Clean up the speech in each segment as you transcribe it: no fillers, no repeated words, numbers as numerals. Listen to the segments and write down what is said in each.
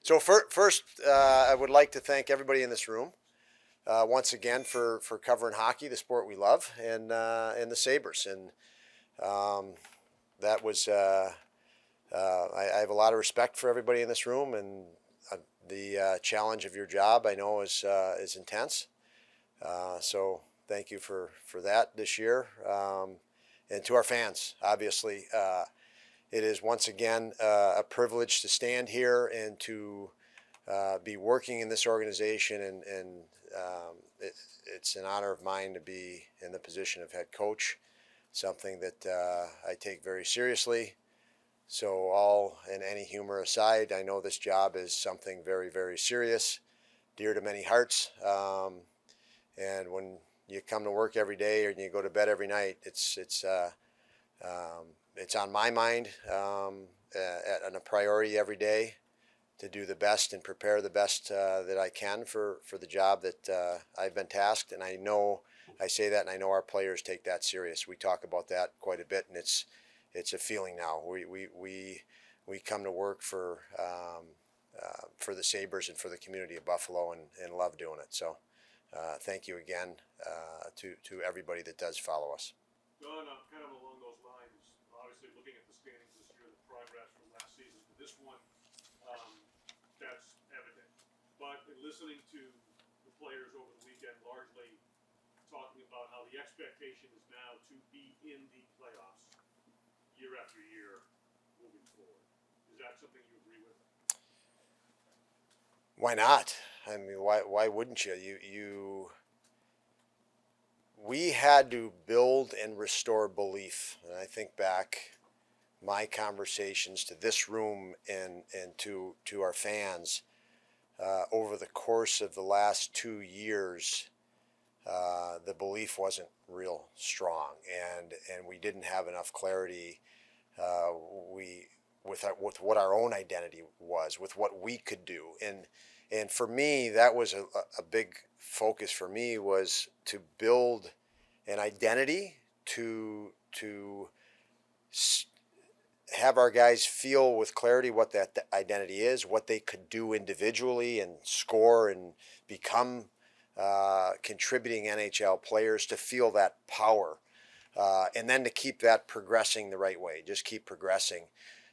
So first, I would like to thank everybody in this room once again for covering hockey, the sport we love, and the Sabres. And that was I have a lot of respect for everybody in this room, and the challenge of your job I know is intense. So thank you for that this year, and to our fans, obviously. It is once again a privilege to stand here and to be working in this organization, and it's an honor of mine to be in the position of head coach, something that I take very seriously. So all and any humor aside, I know this job is something very, very serious, dear to many hearts. And when you come to work every day and you go to bed every night, it's on my mind and a priority every day to do the best and prepare the best that I can for the job that I've been tasked. And I say that, and I know our players take that serious. We talk about that quite a bit, and it's a feeling now. We come to work for the Sabres and for the community of Buffalo, and love doing it. So thank you again to everybody that does follow us. Don, kind of along those lines, obviously looking at the standings this year, the progress from last season to this one, that's evident. But in listening to the players over the weekend, largely talking about how the expectation is now to be in the playoffs year after year moving forward. Is that something you agree with? Why not? I mean, why wouldn't you? We had to build and restore belief. And I think back my conversations to this room and to our fans over the course of the last 2 years. The belief wasn't real strong, and we didn't have enough clarity. With what our own identity was, with what we could do, and for me, that was a big focus for me, was to build an identity to have our guys feel with clarity what that identity is, what they could do individually and score and become contributing NHL players, to feel that power, and then to keep that progressing the right way, just keep progressing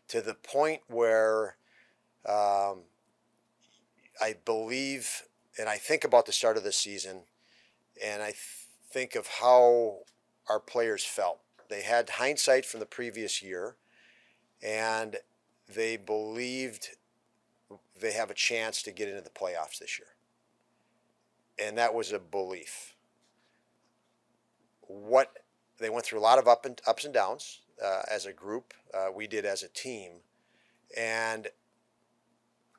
to the point where I believe, and I think about the start of the season, and I think of how our players felt. They had hindsight from the previous year, and they believed they have a chance to get into the playoffs this year. And that was a belief. They went through a lot of ups and downs as a group. We did as a team, and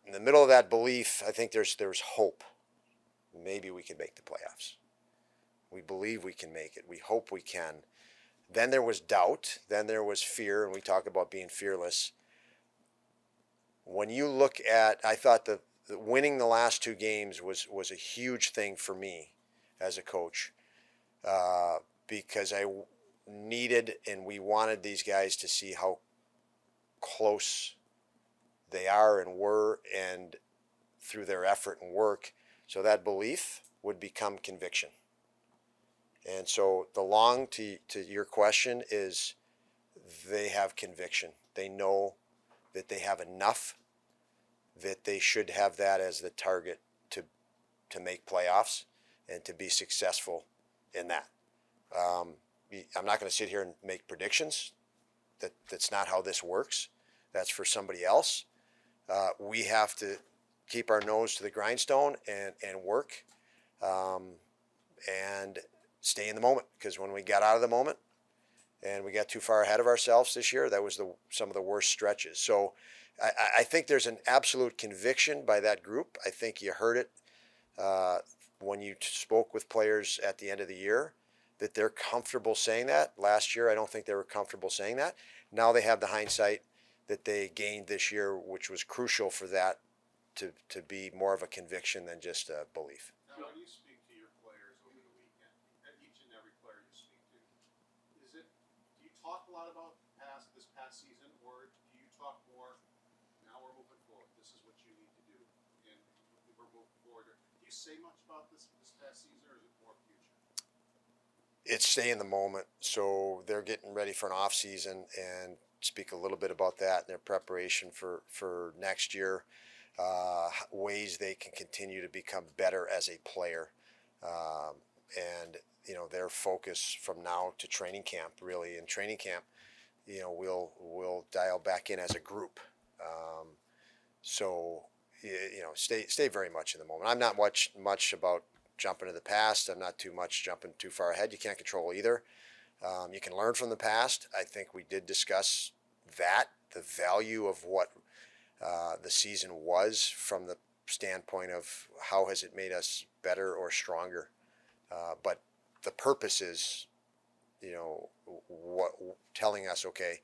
in the middle of that belief, I think there's hope. Maybe we can make the playoffs. We believe we can make it. We hope we can. Then there was doubt. Then there was fear, and we talk about being fearless. When you look at, I thought that winning the last 2 games was a huge thing for me as a coach, because I needed and we wanted these guys to see how close they are and were, and through their effort and work, so that belief would become conviction. And so the long to your question is, they have conviction. They know that they have enough, that they should have that as the target to make playoffs and to be successful in that. I'm not going to sit here and make predictions. That's not how this works. That's for somebody else. We have to keep our nose to the grindstone and work and stay in the moment, because when we got out of the moment and we got too far ahead of ourselves this year, that was some of the worst stretches. So I think there's an absolute conviction by that group. I think you heard it when you spoke with players at the end of the year, that they're comfortable saying that. Last year, I don't think they were comfortable saying that. Now they have the hindsight that they gained this year, which was crucial for that to be more of a conviction than just a belief. Now, when you speak to your players over the weekend, and each and every player you speak to, do you talk a lot about this past season, or do you talk more, now we're moving forward, this is what you need to do? order. Do you say much about this past season, or is it more future? It's stay in the moment. So they're getting ready for an off season, and speak a little bit about that in their preparation for next year. Ways they can continue to become better as a player, and their focus from now to training camp. Really, in training camp, we'll dial back in as a group. So stay very much in the moment. I'm not much about jumping to the past. I'm not too much jumping too far ahead. You can't control either. You can learn from the past. I think we did discuss that, the value of what the season was from the standpoint of how has it made us better or stronger. But the purpose is, what telling us, okay,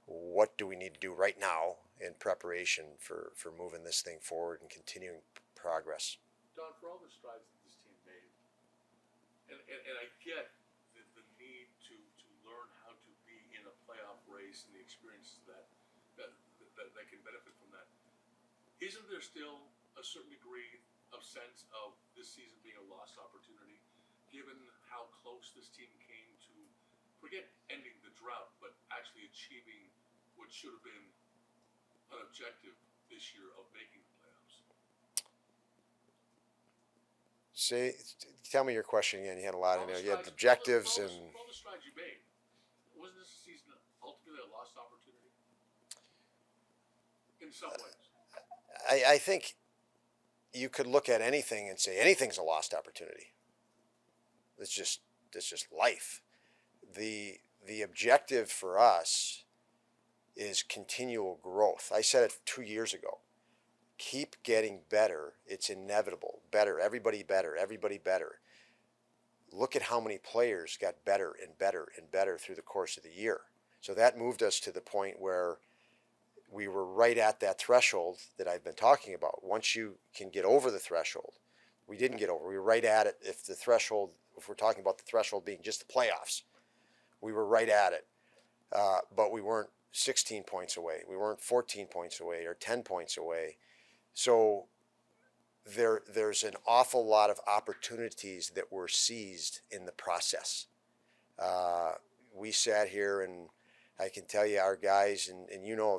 what do we need to do right now in preparation for moving this thing forward and continuing progress. Don, for all the strides that this team made, and I get the need to learn how to be in a playoff race and the experiences that can benefit from that. Isn't there still a certain degree of sense of this season being a lost opportunity, given how close this team came to, forget ending the drought, but actually achieving what should have been an objective this year of making the playoffs? Tell me your question again. You had a lot in there. You had For objectives all and. the strides you made, wasn't this season ultimately a lost opportunity? In some ways. I think you could look at anything and say anything's a lost opportunity. It's just life. The objective for us is continual growth. I said it 2 years ago. Keep getting better. It's inevitable. Better. Everybody better. Everybody better. Look at how many players got better and better and better through the course of the year. So that moved us to the point where we were right at that threshold that I've been talking about. Once you can get over the threshold, we didn't get over. We were right at it. If we're talking about the threshold being just the playoffs, we were right at it. But we weren't 16 points away. We weren't 14 points away or 10 points away. So there's an awful lot of opportunities that were seized in the process. We sat here, and I can tell you our guys, and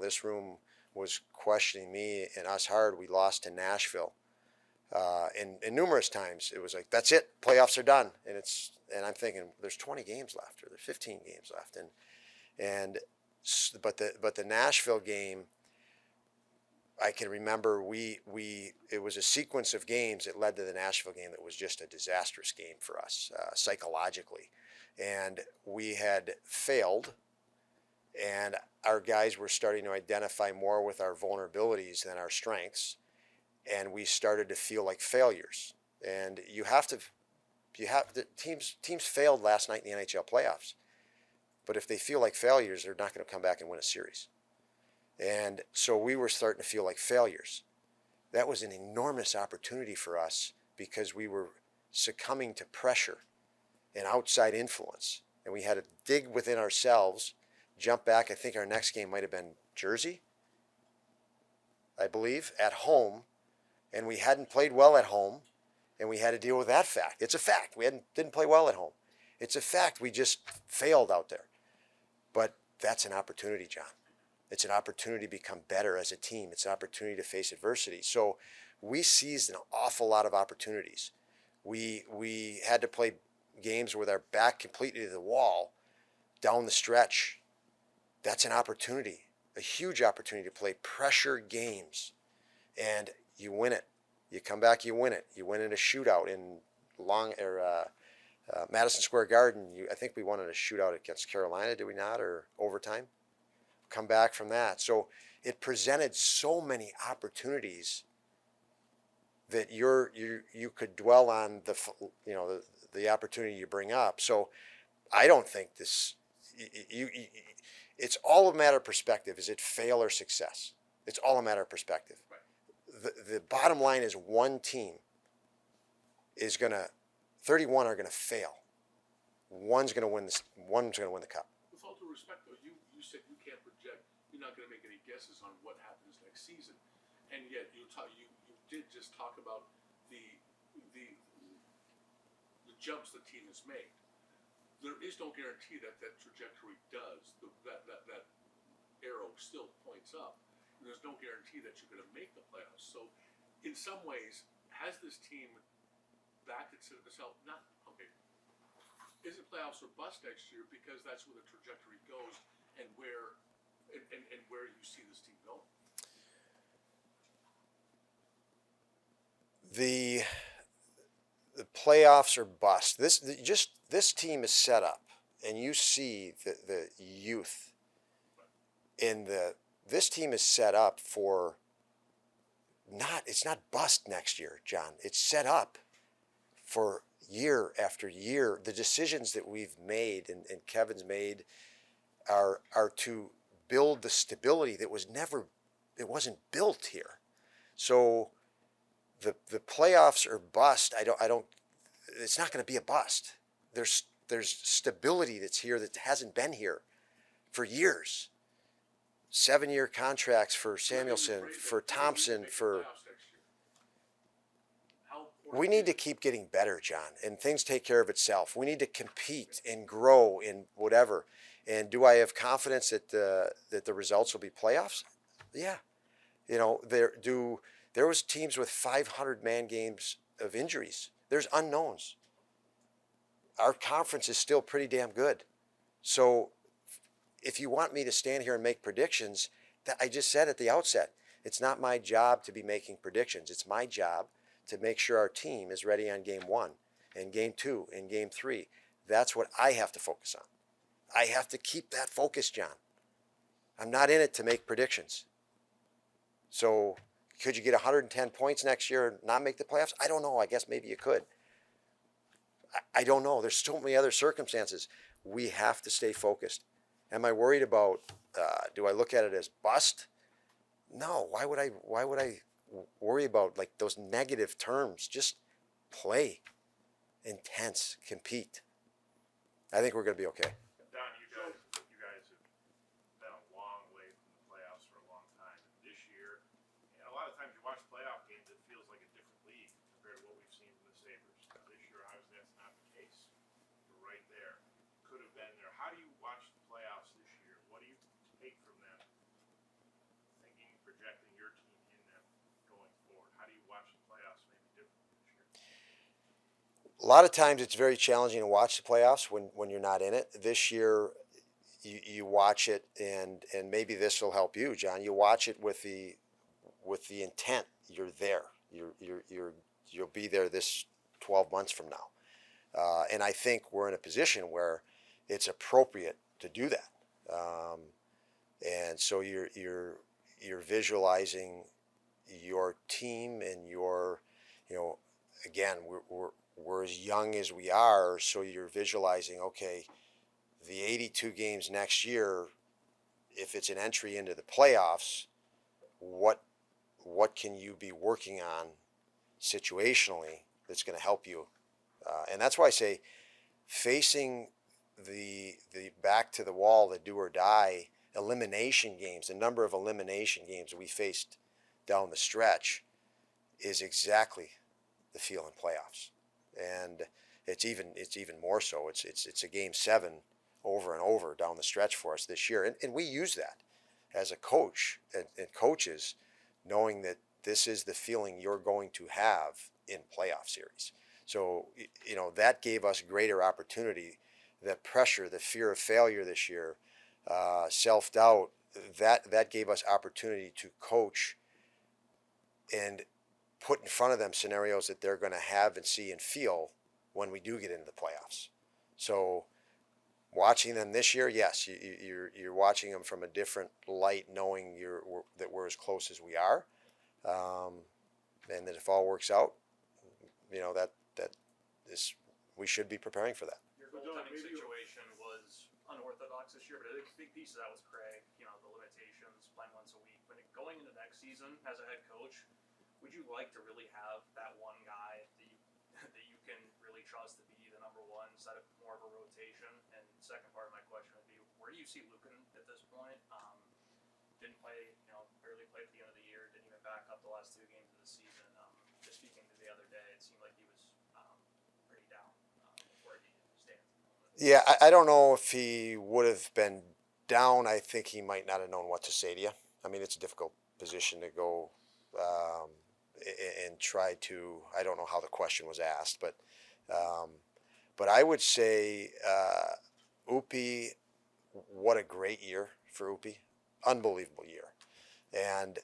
this room was questioning me and us hard. We lost to Nashville. And numerous times it was like, that's it, playoffs are done. And I'm thinking there's 20 games left, or there's 15 games left. But the Nashville game, I can remember it was a sequence of games that led to the Nashville game that was just a disastrous game for us psychologically. And we had failed, and our guys were starting to identify more with our vulnerabilities than our strengths, and we started to feel like failures. And teams failed last night in the NHL playoffs, but if they feel like failures, they're not going to come back and win a series. And so we were starting to feel like failures. That was an enormous opportunity for us because we were succumbing to pressure and outside influence. And we had to dig within ourselves, jump back. I think our next game might have been Jersey, I believe, at home. And we hadn't played well at home, and we had to deal with that fact. It's a fact. We didn't play well at home. It's a fact. We just failed out there. But that's an opportunity, John. It's an opportunity to become better as a team. It's an opportunity to face adversity. So we seized an awful lot of opportunities. We had to play games with our back completely to the wall down the stretch. That's an opportunity, a huge opportunity to play pressure games. And you win it. You come back, you win it. You win in a shootout in Madison Square Garden. I think we won in a shootout against Carolina, did we not, or overtime? Come back from that. So it presented so many opportunities that you could dwell on the opportunity you bring up. So I don't think this. It's all a matter of perspective. Is it fail or success? It's all a matter of perspective. Right. The bottom line is one team is 31 are gonna fail. One's gonna win the cup. With all due respect, though, you said you can't project. You're not going to make any guesses on what happens next season, and yet you did just talk about the jumps the team has made. There is no guarantee that that trajectory does. That arrow still points up. And there's no guarantee that you're going to make the playoffs. So, in some ways, has this team backed itself? Not okay. Is it playoffs or bust next year? Because that's where the trajectory goes, and where you see this team going. The playoffs are bust. This team is set up, and you see the youth in this team is set up for it's not bust next year, John. It's set up for year after year. The decisions that we've made and Kevin's made are to build the stability that wasn't built here. So the playoffs are bust. It's not going to be a bust. There's stability that's here that hasn't been here for years. 7-year contracts for Samuelson, for Thompson, we need to keep getting better, John, and things take care of itself. We need to compete and grow in whatever. And do I have confidence that the results will be playoffs? Yeah. You know, there was teams with 500 man games of injuries. There's unknowns. Our conference is still pretty damn good. So if you want me to stand here and make predictions, that I just said at the outset, it's not my job to be making predictions. It's my job to make sure our team is ready on game 1 and game 2 and game 3. That's what I have to focus on. I have to keep that focus, John. I'm not in it to make predictions. So could you get 110 points next year and not make the playoffs? I don't know. I guess maybe you could. I don't know. There's so many other circumstances. We have to stay focused. Am I worried about, do I look at it as bust? No. Why would I worry about like those negative terms? Just play, intense, compete. I think we're going to be okay. Don, you guys have been a long way from the playoffs for a long time. This year, and a lot of times you watch playoff games, it feels like a different league compared to what we've seen from the Sabres. This year, obviously, that's not the case. You're right there. Could have been there. How do you watch the playoffs this year? What do you take from them? Thinking, projecting your team in them going forward. How do you watch the playoffs maybe differently this year? A lot of times it's very challenging to watch the playoffs when you're not in it. This year, you watch it and maybe this will help you, John. You watch it with the intent. You're there. You'll be there this 12 months from now. And I think we're in a position where it's appropriate to do that. And so you're visualizing your team and again, we're as young as we are, so you're visualizing, okay, the 82 games next year, if it's an entry into the playoffs, what can you be working on situationally that's going to help you? And that's why I say facing the back to the wall, the do or die elimination games, the number of elimination games we faced down the stretch is exactly the feel in playoffs. And it's even more so. It's a game 7 over and over down the stretch for us this year. And we use that as a coach and coaches, knowing that this is the feeling you're going to have in playoff series. So, that gave us greater opportunity. The pressure, the fear of failure this year, self-doubt, that gave us opportunity to coach and put in front of them scenarios that they're going to have and see and feel when we do get into the playoffs. So watching them this year, yes, you're watching them from a different light, knowing that we're as close as we are, and that if all works out, that is, we should be preparing for that. Your goaltending situation was unorthodox this year, but a big piece of that was Craig. The limitations, playing once a week. But going into next season as a head coach, would you like to really have that one guy that you can really trust to be the number one, set up more of a rotation? And second part of my question would be, where do you see Lucan at this point? Didn't play, barely played at the end of the year, didn't even back up the last 2 games of the season. Just speaking to the other day, it seemed like he was pretty down. Yeah, I don't know if he would have been down. I think he might not have known what to say to you. I mean, it's a difficult position to go um, and try to. I don't know how the question was asked, um, but I would say Upi. What a great year for Upi, unbelievable year. And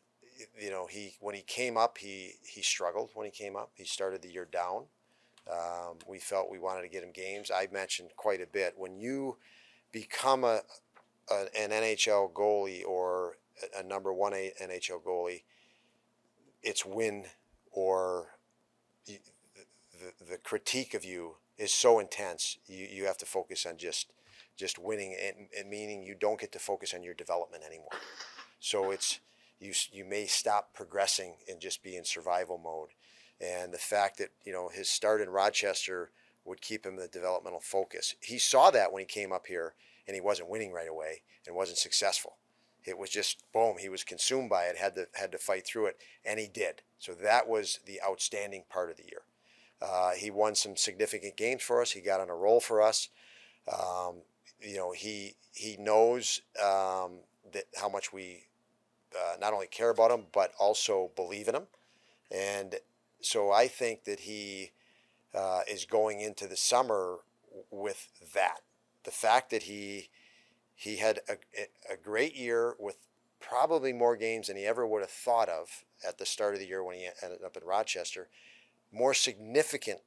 he when he came up, he struggled when he came up. He started the year down. We felt we wanted to get him games. I mentioned quite a bit when you become an NHL goalie or a number one NHL goalie, it's win or the critique of you is so intense. You have to focus on just winning, and meaning you don't get to focus on your development anymore. So it's you may stop progressing and just be in survival mode. And the fact that his start in Rochester would keep him in the developmental focus. He saw that when he came up here and he wasn't winning right away and wasn't successful. It was just boom. He was consumed by it. Had to fight through it, and he did. So that was the outstanding part of the year. He won some significant games for us. He got on a roll for us. He knows that how much we not only care about him but also believe in him, and so I think that he is going into the summer with that. The fact that he had a great year with probably more games than he ever would have thought of at the start of the year when he ended up in Rochester, more significant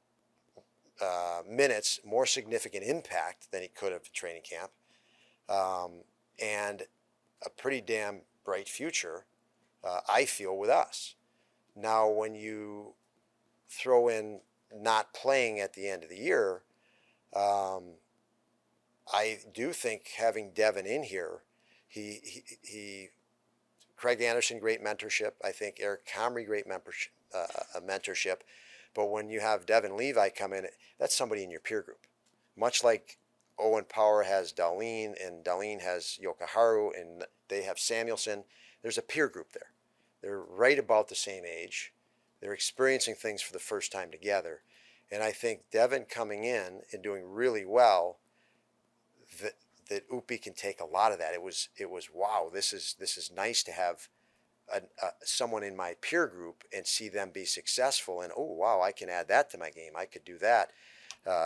minutes, more significant impact than he could have at training camp, and a pretty damn bright future, I feel, with us. Now, when you throw in not playing at the end of the year, I do think having Devin in here, he Craig Anderson, great mentorship. I think Eric Comrie, great mentorship. But when you have Devin Levi come in, that's somebody in your peer group. Much like Owen Power has Darlene, and Darlene has Yokoharu, and they have Samuelson, there's a peer group there. They're right about the same age. They're experiencing things for the first time together. And I think Devin coming in and doing really well, that Upi can take a lot of that. It was wow, this is nice to have someone in my peer group and see them be successful, and oh wow, I can add that to my game. I could do that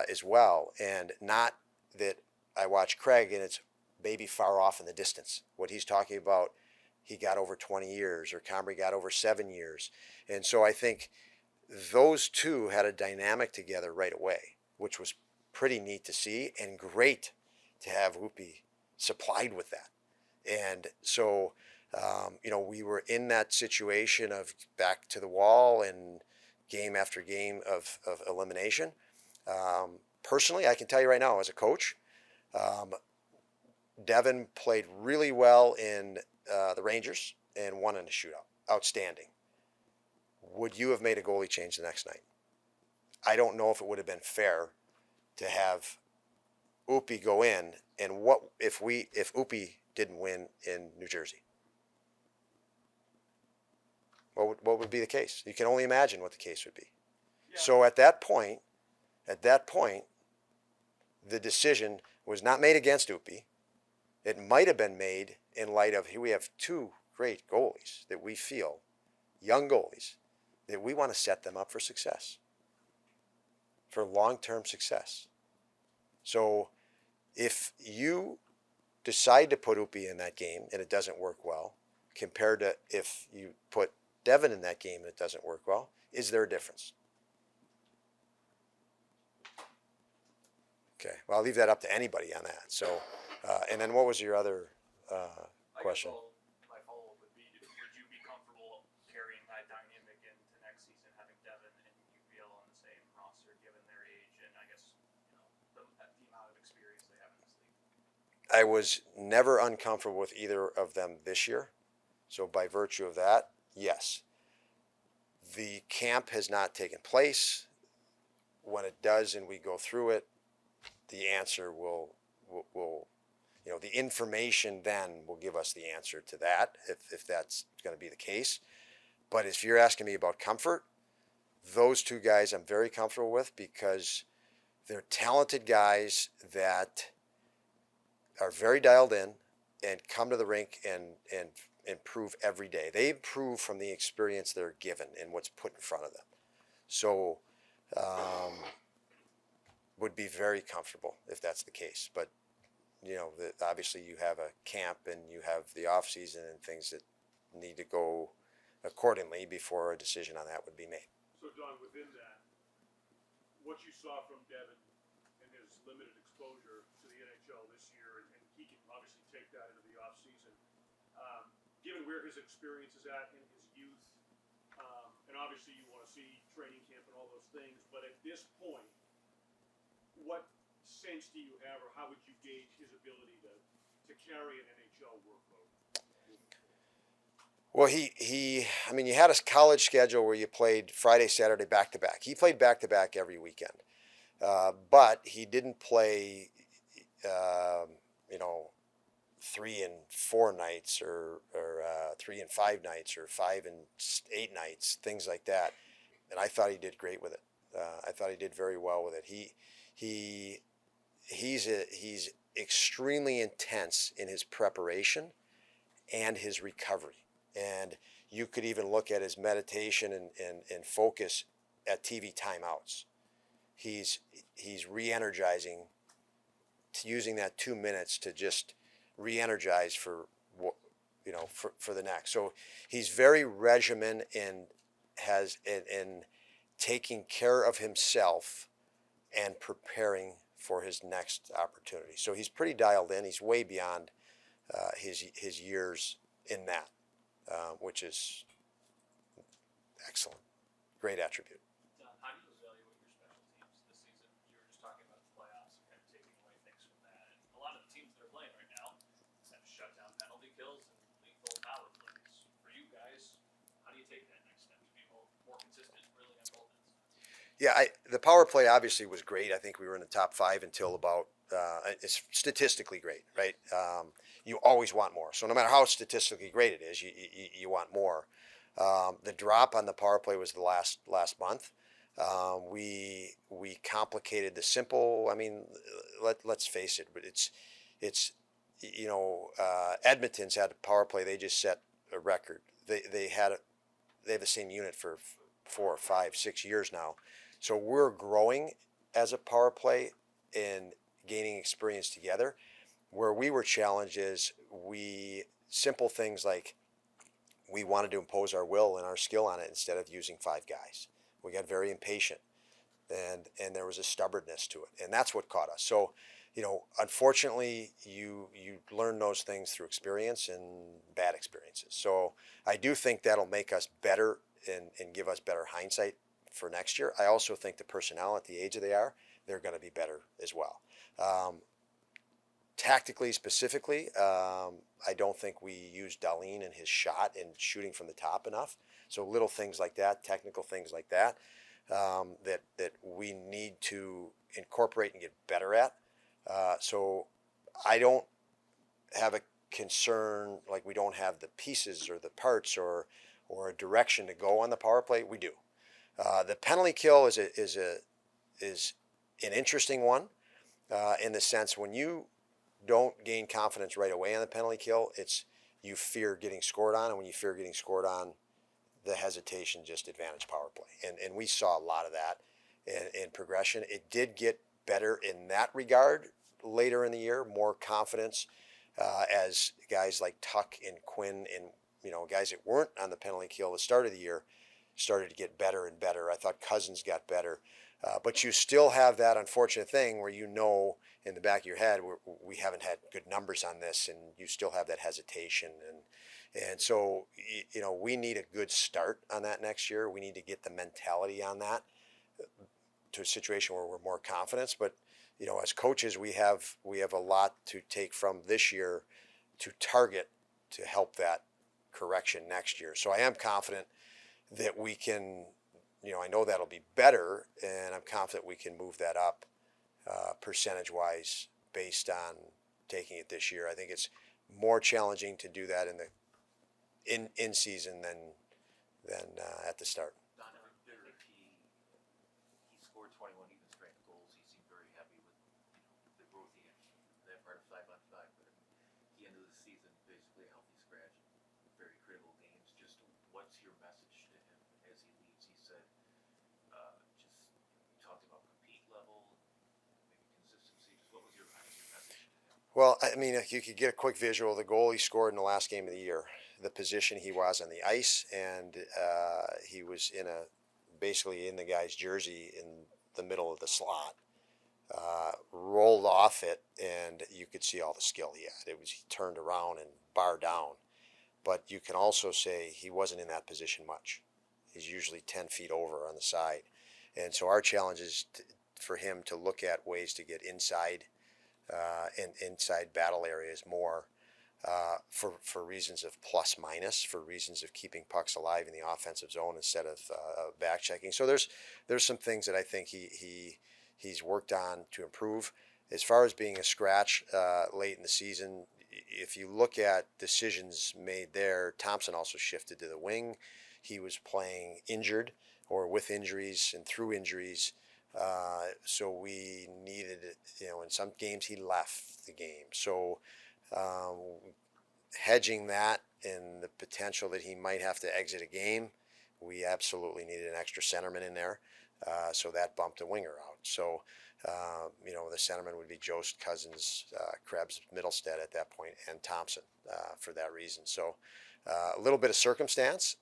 as well, and not that I watch Craig and it's maybe far off in the distance. What he's talking about, he got over 20 years, or Comrie got over 7 years, and so I think those two had a dynamic together right away, which was pretty neat to see and great to have Upi supplied with that. And so we were in that situation of back to the wall and game after game of elimination. Personally, I can tell you right now, as a coach, Devin played really well in the Rangers and won in a shootout. Outstanding. Would you have made a goalie change the next night? I don't know if it would have been fair to have Upi go in, and what if Upi didn't win in New Jersey? What would be the case? You can only imagine what the case would be. Yeah. So at that point, the decision was not made against Upi. It might have been made in light of, here we have two great goalies that we feel, young goalies, that we want to set them up for success, for long-term success. So if you decide to put Upi in that game and it doesn't work well, compared to if you put Devin in that game and it doesn't work well, is there a difference? Okay, well, I'll leave that up to anybody on that. So, and then what was your other question? My follow-up would be: would you be comfortable carrying that dynamic into next season, having Devin and UPL on the same roster, given their age and I guess the amount of experience they have in this league? I was never uncomfortable with either of them this year. So by virtue of that, yes. The camp has not taken place. When it does and we go through it, the answer will the information then will give us the answer to that, if that's going to be the case. But if you're asking me about comfort, those two guys I'm very comfortable with, because they're talented guys that are very dialed in and come to the rink and improve every day. They improve from the experience they're given and what's put in front of them. So, would be very comfortable if that's the case. But obviously you have a camp and you have the off season and things that need to go accordingly before a decision on that would be made. So Don, within that, what you saw from Devin and his limited exposure to the NHL this year, and he can obviously take that into the off season. Given where his experience is at in his youth, and obviously you want to see training camp and all those things, but at this point, what sense do you have, or how would you gauge his ability to carry an NHL workload? Well, I mean, you had a college schedule where you played Friday, Saturday, back to back. He played back to back every weekend, but he didn't play, 3 and 4 nights or 3 and 5 nights or 5 and 8 nights, things like that. And I thought he did great with it. I thought he did very well with it. He's extremely intense in his preparation and his recovery. And you could even look at his meditation and focus at TV timeouts. He's re-energizing, using that 2 minutes to just re-energize for the next. So he's very regimented and has in taking care of himself and preparing for his next opportunity. So he's pretty dialed in. He's way beyond his years in that, which is excellent. Great attribute. How do you evaluate your special teams this season? You were just talking about the playoffs and kind of taking away things from that. And a lot of the teams that are playing right now have shut down penalty kills and lethal power plays. For you guys, how do you take that next step to be more consistent, really on both ends? Yeah, the power play obviously was great. I think we were in the top 5 until about. It's statistically great, right? You always want more. So no matter how statistically great it is, you want more. The drop on the power play was the last month. We complicated the simple. I mean, let's face it, but it's Edmonton's had a power play. They just set a record. They have the same unit for 4 or 5, 6 years now. So we're growing as a power play and gaining experience together. Where we were challenged is simple things like we wanted to impose our will and our skill on it instead of using 5 guys. We got very impatient, and there was a stubbornness to it, and that's what caught us. So, unfortunately, you learn those things through experience and bad experiences. So I do think that'll make us better and give us better hindsight for next year. I also think the personnel at the age that they are, they're going to be better as well. Tactically, specifically, I don't think we use Darlene and his shot and shooting from the top enough. So little things like that, technical things like that, that we need to incorporate and get better at. So I don't have a concern like we don't have the pieces or the parts or a direction to go on the power play. We do. The penalty kill is an interesting one in the sense when you don't gain confidence right away on the penalty kill, you fear getting scored on, and when you fear getting scored on, the hesitation just advantage power play, and we saw a lot of that in progression. It did get better in that regard later in the year, more confidence as guys like Tuck and Quinn and guys that weren't on the penalty kill at the start of the year started to get better and better. I thought Cousins got better. But you still have that unfortunate thing where in the back of your head we haven't had good numbers on this, and you still have that hesitation, and so we need a good start on that next year. We need to get the mentality on that to a situation where we're more confident. But as coaches, we have a lot to take from this year to target to help that correction next year. So I am confident that we can. I know that'll be better, and I'm confident we can move that up percentage-wise based on taking it this year. I think it's more challenging to do that in season than at the start. Don, he scored 21 even strength goals. He seemed very Well, I mean, if you could get a quick visual, the goal he scored in the last game of the year, the position he was on the ice, and he was basically in the guy's jersey in the middle of the slot. Rolled off it, and you could see all the skill he had. He turned around and bar down, but you can also say he wasn't in that position much. He's usually 10 feet over on the side, and so our challenge is for him to look at ways to get inside and inside battle areas more for reasons of plus minus, for reasons of keeping pucks alive in the offensive zone instead of back checking. So there's some things that I think he's worked on to improve. As far as being a scratch late in the season, if you look at decisions made there, Thompson also shifted to the wing. He was playing injured or with injuries and through injuries. So we needed, in some games he left the game. So hedging that and the potential that he might have to exit a game, we absolutely needed an extra centerman in there. So that bumped a winger out. So, the centerman would be Jost, Cousins, Krebs, Middlestead at that point, and Thompson for that reason. So a little bit of circumstance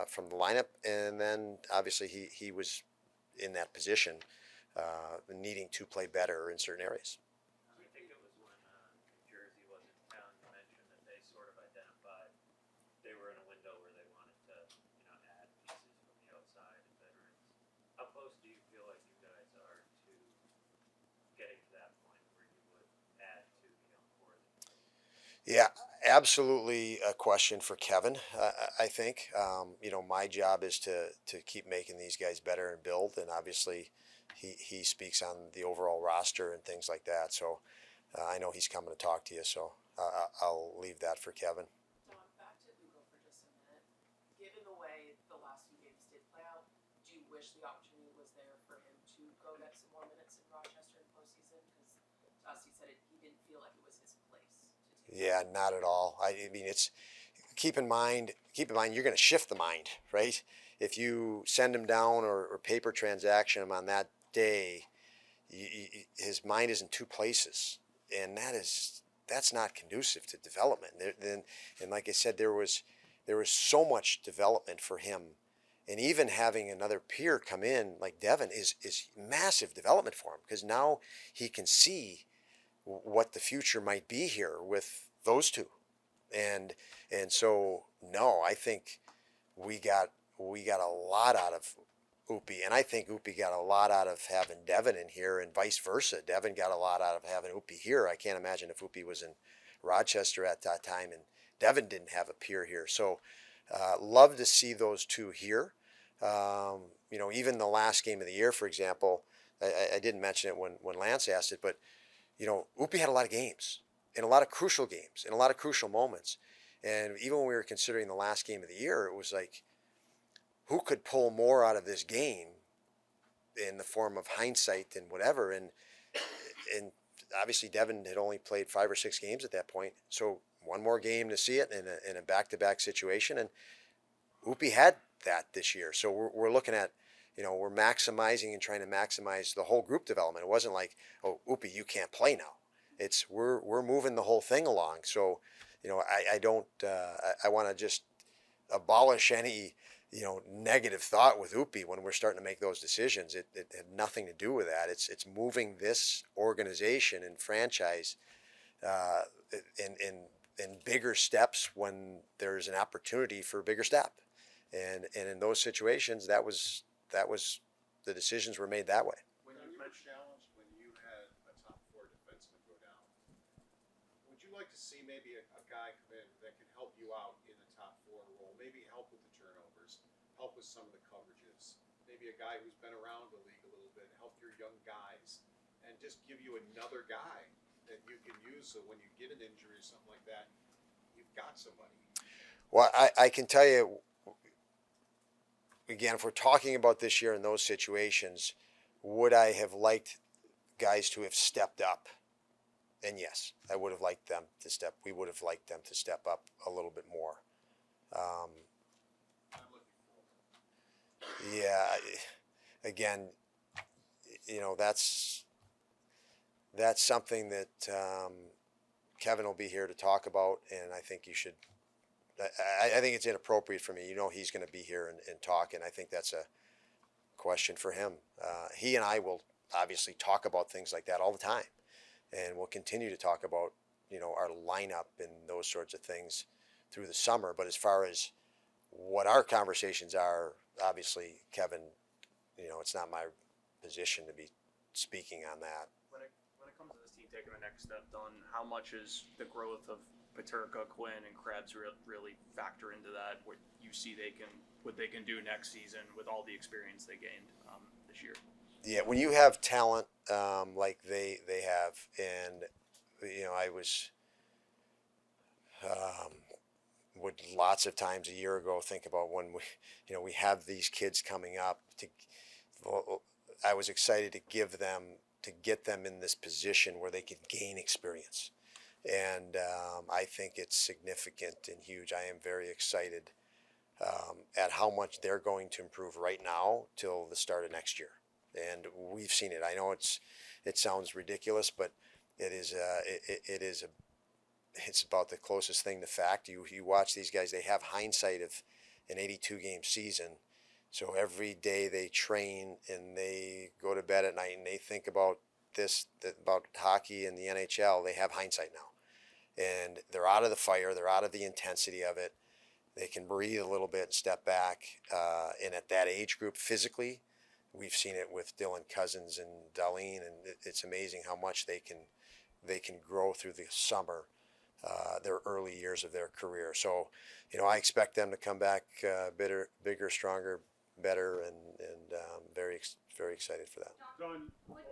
from the lineup, and then obviously he was in that position, needing to play better in certain areas. I think it was when New Jersey was in town. You mentioned that they sort of identified they were in a window where they wanted to, add pieces from the outside and veterans. How close do you feel like you guys are to getting to that point where you would add to the young core? Yeah, absolutely a question for Kevin. I think my job is to keep making these guys better and build, and obviously he speaks on the overall roster and things like that. So I know he's coming to talk to you. So I'll leave that for Kevin. Don, back to Ugo for just a minute. Given the way the last few games did play out, do you wish the opportunity was there for him to go get some more minutes in Rochester in postseason? Because to us, he said he didn't feel like it was his place to take. Yeah, not at all. I mean, keep in mind, you're going to shift the mind, right? If you send him down or paper transaction him on that day, his mind is in two places, and that's not conducive to development. And like I said, there was so much development for him, and even having another peer come in like Devin is massive development for him, because now he can see what the future might be here with those two, and so no, I think we got a lot out of Upi, and I think Upi got a lot out of having Devin in here, and vice versa. Devin got a lot out of having Upi here. I can't imagine if Upi was in Rochester at that time and Devin didn't have a peer here. So love to see those two here. Even the last game of the year, for example, I didn't mention it when Lance asked it, but Upi had a lot of games, and a lot of crucial games, and a lot of crucial moments. And even when we were considering the last game of the year, it was like, who could pull more out of this game in the form of hindsight and whatever? And obviously Devin had only played 5 or 6 games at that point, so one more game to see it in a back-to-back situation, and Upi had that this year. So we're looking at, we're maximizing and trying to maximize the whole group development. It wasn't like, oh, Upi, you can't play now. It's we're moving the whole thing along. So, I want to just abolish any negative thought with Upi when we're starting to make those decisions. It had nothing to do with that. It's moving this organization and franchise in bigger steps when there's an opportunity for a bigger step. And in those situations, that was the decisions were made that way. When you were challenged, when you had a top 4 defenseman go down, would you like to see maybe a guy come in that can help you out in the top 4 role, maybe help with the turnovers, help with some of the coverages, maybe a guy who's been around the league a little bit, help your young guys, and just give you another guy that you can use so when you get an injury or something like that, you've got somebody. Well, I can tell you, again, if we're talking about this year in those situations, would I have liked guys to have stepped up? And yes, I would have liked them to step. We would have liked them to step up a little bit more. I'm looking forward. Yeah, again, that's something that Kevin will be here to talk about, and I think you should. I think it's inappropriate for me. You know, he's going to be here and talk, and I think that's a question for him. He and I will obviously talk about things like that all the time, and we'll continue to talk about, you know, our lineup and those sorts of things through the summer. But as far as what our conversations are, obviously, Kevin, you know, it's not my position to be speaking on that. When it comes to this team taking the next step, Don, how much is the growth of Paterka, Quinn, and Krebs really factor into that? What you see what they can do next season with all the experience they gained this year? Yeah, when you have talent like they have, and you know, I was would lots of times a year ago think about when we have these kids coming up. I was excited to get them in this position where they could gain experience, and I think it's significant and huge. I am very excited at how much they're going to improve right now till the start of next year. And we've seen it. I know it sounds ridiculous, but it's about the closest thing to fact. You watch these guys; they have hindsight of an 82 game season. So every day they train and they go to bed at night and they think about about hockey and the NHL. They have hindsight now, and they're out of the fire. They're out of the intensity of it. They can breathe a little bit and step back. And at that age group, physically, we've seen it with Dylan Cousins and Darlene, and it's amazing how much they can grow through the summer, their early years of their career. So, you know, I expect them to come back bigger, stronger, better, and very excited for that. Don, What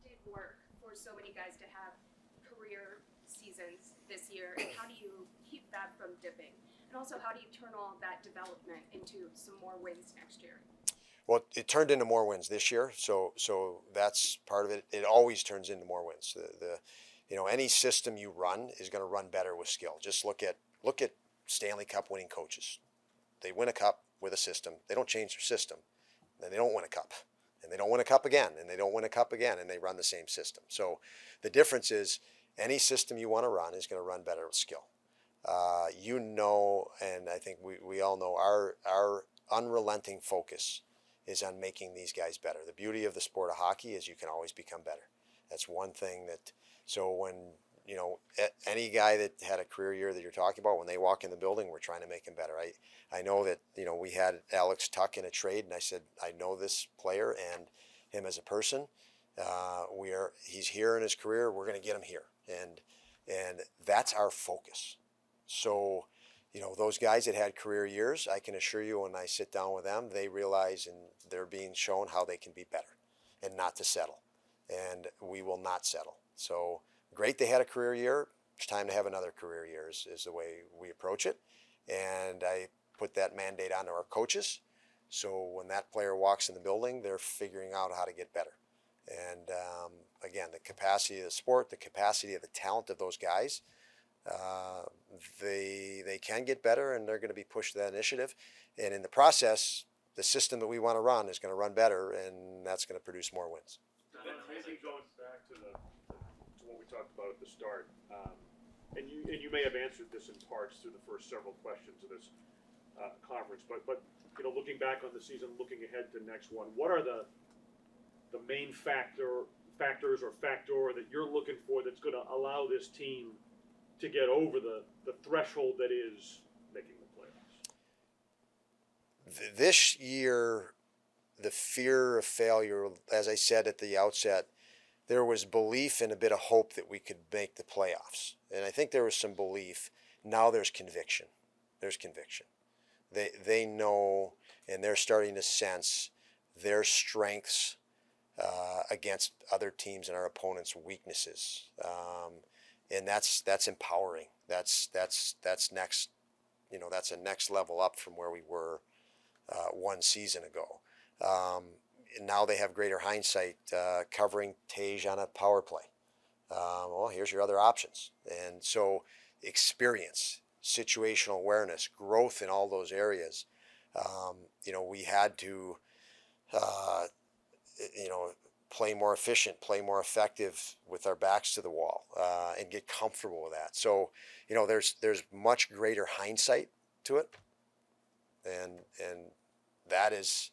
did work for so many guys to have career seasons this year, and how do you keep that from dipping? And also, how do you turn all of that development into some more wins next year? Well, it turned into more wins this year, so that's part of it. It always turns into more wins. Any system you run is going to run better with skill. Just look at Stanley Cup winning coaches. They win a cup with a system. They don't change their system. Then they don't win a cup. And they don't win a cup again. And they don't win a cup again. And they run the same system. So the difference is any system you want to run is going to run better with skill. And I think we all know our unrelenting focus is on making these guys better. The beauty of the sport of hockey is you can always become better. That's one thing so when, any guy that had a career year that you're talking about, when they walk in the building, we're trying to make him better. I know that, we had Alex Tuck in a trade, and I said, I know this player and him as a person. He's here in his career. We're going to get him here. And that's our focus. So, those guys that had career years, I can assure you when I sit down with them, they realize and they're being shown how they can be better and not to settle. And we will not settle. So great they had a career year. It's time to have another career year is the way we approach it. And I put that mandate onto our coaches. So when that player walks in the building, they're figuring out how to get better. And again, the capacity of the sport, the capacity of the talent of those guys, they can get better, and they're going to be pushed to that initiative. And in the process, the system that we want to run is going to run better, and that's going to produce more wins. maybe going back to what we talked about at the start, and you may have answered this in parts through the first several questions of this conference, but looking back on the season, looking ahead to next one, what are the main factors or factor that you're looking for that's going to allow this team to get over the threshold that is making the playoffs? This year, the fear of failure, as I said at the outset, there was belief and a bit of hope that we could make the playoffs. And I think there was some belief. Now there's conviction. There's conviction. They know, and they're starting to sense their strengths against other teams and our opponents' weaknesses. And that's empowering. That's next. That's a next level up from where we were one season ago. Now they have greater hindsight covering Tage on a power play. Well, here's your other options. And so experience, situational awareness, growth in all those areas. We had to, play more efficient, play more effective with our backs to the wall, and get comfortable with that. So, there's much greater hindsight to it, and that is,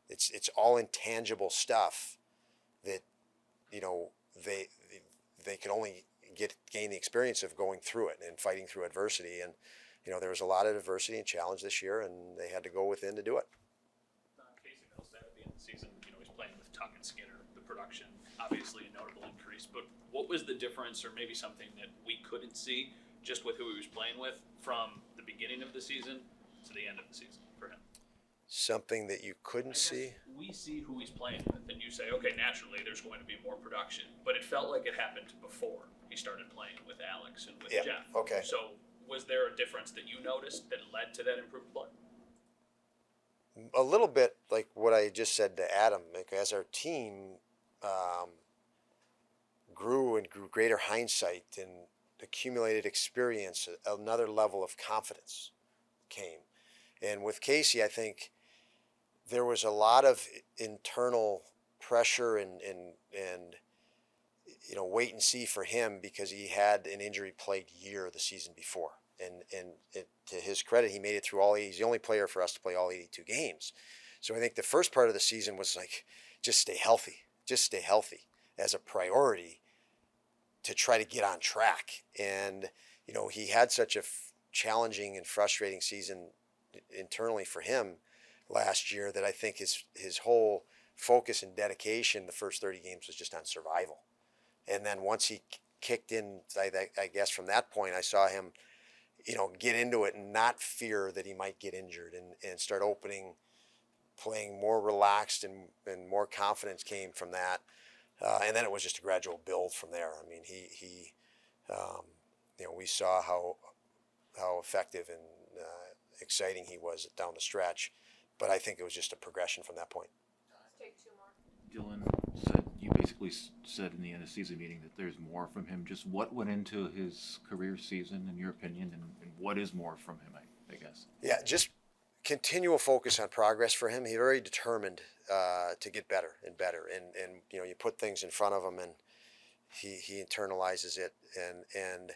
it's all intangible stuff that they they can only gain the experience of going through it and fighting through adversity. And there was a lot of adversity and challenge this year, and they had to go within to do it. Casey Middlestat at the end of the season, he's playing with Tuck and Skinner. The production, obviously a notable increase, but what was the difference, or maybe something that we couldn't see just with who he was playing with from the beginning of the season to the end of the season for him? Something that you couldn't see? We see who he's playing with, and you say, okay, naturally there's going to be more production, but it felt like it happened before he started playing with Alex and with Yeah, Jeff. okay. So was there a difference that you noticed that led to that improved play? A little bit like what I just said to Adam. Like, as our team grew and grew greater hindsight and accumulated experience, another level of confidence came. And with Casey, I think there was a lot of internal pressure and wait and see for him, because he had an injury plagued year the season before. And to his credit, he made it through he's the only player for us to play all 82 games. So I think the first part of the season was like, just stay healthy as a priority to try to get on track. And, he had such a challenging and frustrating season internally for him last year that I think his whole focus and dedication the first 30 games was just on survival. And then once he kicked in, I guess from that point, I saw him, get into it and not fear that he might get injured, and start playing more relaxed, and more confidence came from that. And then it was just a gradual build from there. I mean, we saw how effective and exciting he was down the stretch, but I think it was just a progression from that point. Take two more. Dylan said, you basically said in the end of season meeting that there's more from him. Just what went into his career season, in your opinion, and what is more from him, I guess? Yeah, just continual focus on progress for him. He's very determined to get better and better, and you put things in front of him, and he internalizes it, and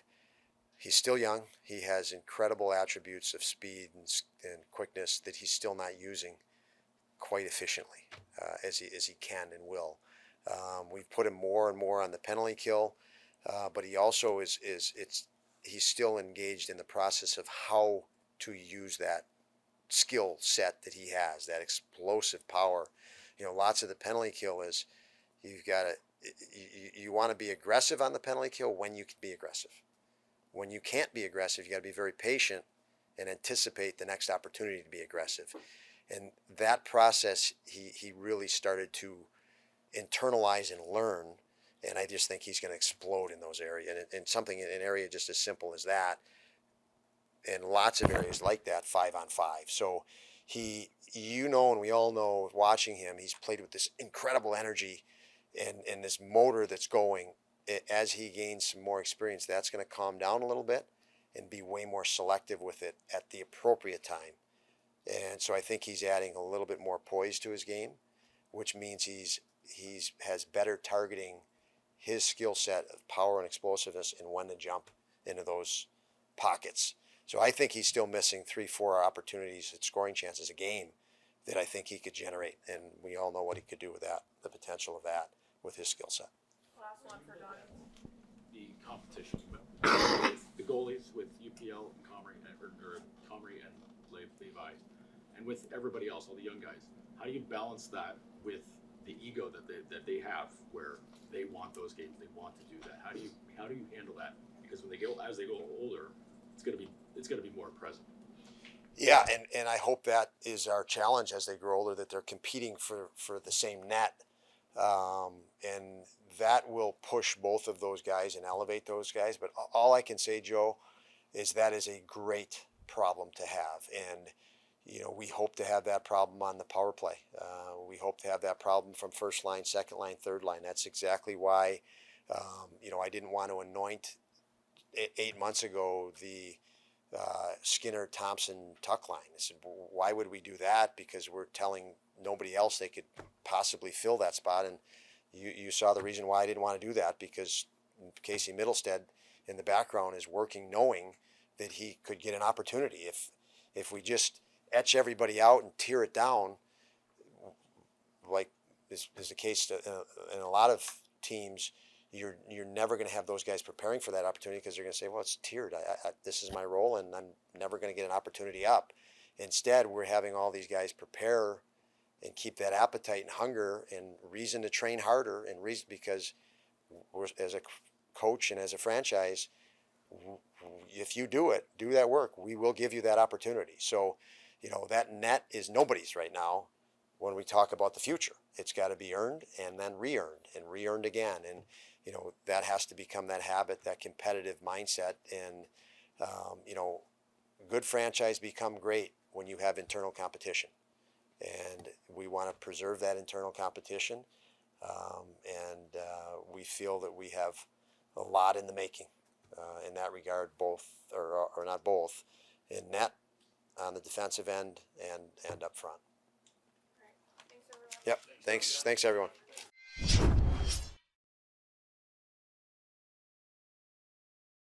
he's still young. He has incredible attributes of speed and quickness that he's still not using quite efficiently as he can and will. We've put him more and more on the penalty kill, but he also he's still engaged in the process of how to use that skill set that he has, that explosive power. Lots of the penalty kill is you want to be aggressive on the penalty kill when you can be aggressive. When you can't be aggressive, you got to be very patient and anticipate the next opportunity to be aggressive. And that process, he really started to internalize and learn. And I just think he's going to explode in those areas. And an area just as simple as that, and lots of areas like that, 5-on-5. So and we all know, watching him, he's played with this incredible energy and this motor that's going. As he gains some more experience, that's going to calm down a little bit and be way more selective with it at the appropriate time. And so I think he's adding a little bit more poise to his game, which means he's has better targeting his skill set of power and explosiveness, and when to jump into those pockets. So I think he's still missing 3-4 opportunities at scoring chances a game that I think he could generate. And we all know what he could do with that, the potential of that with his skill set. Last one for Donnie. The competition with the goalies with UPL and Comrie and Levi, and with everybody else, all the young guys. How do you balance that with the ego that they have, where they want those games, they want to do that? How do you handle that? Because as they go older, it's gonna be more present. Yeah, and I hope that is our challenge as they grow older, that they're competing for the same net. And that will push both of those guys and elevate those guys. But all I can say, Joe, is that is a great problem to have. And, we hope to have that problem on the power play. We hope to have that problem from first line, second line, third line. That's exactly why, I didn't want to anoint 8 months ago the Skinner, Thompson, Tuck line. I said, why would we do that? Because we're telling nobody else they could possibly fill that spot. And you saw the reason why I didn't want to do that, because Casey Middlestead in the background is working knowing that he could get an opportunity. If we just etch everybody out and tear it down, like is the case in a lot of teams, you're never going to have those guys preparing for that opportunity, because they're going to say, well, it's tiered. This is my role, and I'm never going to get an opportunity up. Instead, we're having all these guys prepare and keep that appetite and hunger and reason to train harder, and reason, because we're, as a coach and as a franchise, if you do that work, we will give you that opportunity. So, that net is nobody's right now. When we talk about the future, it's got to be earned and then re-earned and re-earned again. And, that has to become that habit, that competitive mindset. And, good franchise become great when you have internal competition. And we want to preserve that internal competition. We feel that we have a lot in the making in that regard, both, or not both, in net, on the defensive end, and up front. Thanks, everyone. Yep. Thanks everyone.